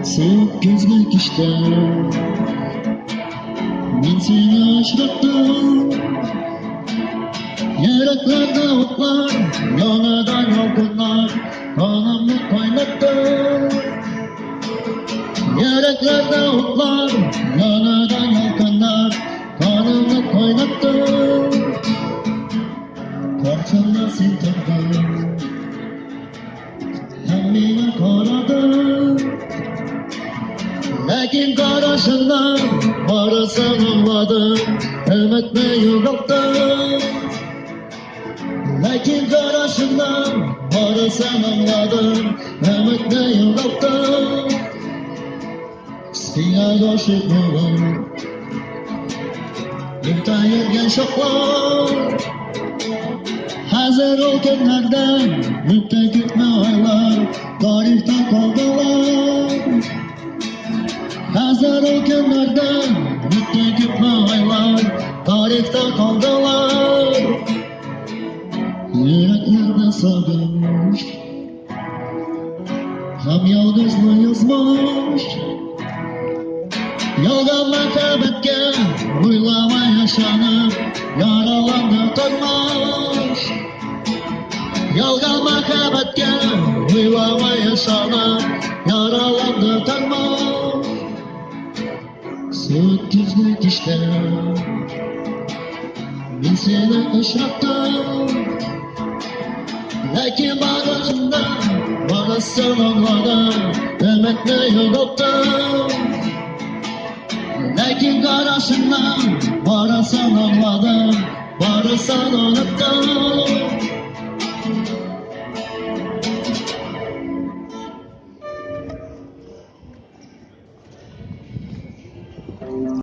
Soğuk gözlük işte, ben seni aşıktım. Yüreklerde otlar, yanadan yolgunlar, kanımı kaynattı. Yüreklerde otlar, yanadan yolgunlar, kanımı kaynattı. Karşımda sen turdun, hem beni koradın. Lakin karşında varasın olmadım, ümitli yoktun. Lakin karşında varasın olmadım, ümitli yoktun. Sana aşık oldum, yurtta yürgen şoklar. Hazır ol günlerden, müpte gitme aylar, tarihten kaldılar. Hazır ol günlerden, müpte gitme aylar, tarihten kaldılar. Yüreklerde sağmış, hem yalnızlığı yazmış. Yolda muhabbetke, uylama yaşanıp, yaralandı kalmış. Yolda muhabbetke, uylama yaşanıp, yaralandı kalmış. Soğuk gözlük işte, ben seni ışıktım. Lakin bağrımda, varasın olmadım, ümitli yoktum. Lakin karşından, varasın olmadım, varasın unuttum.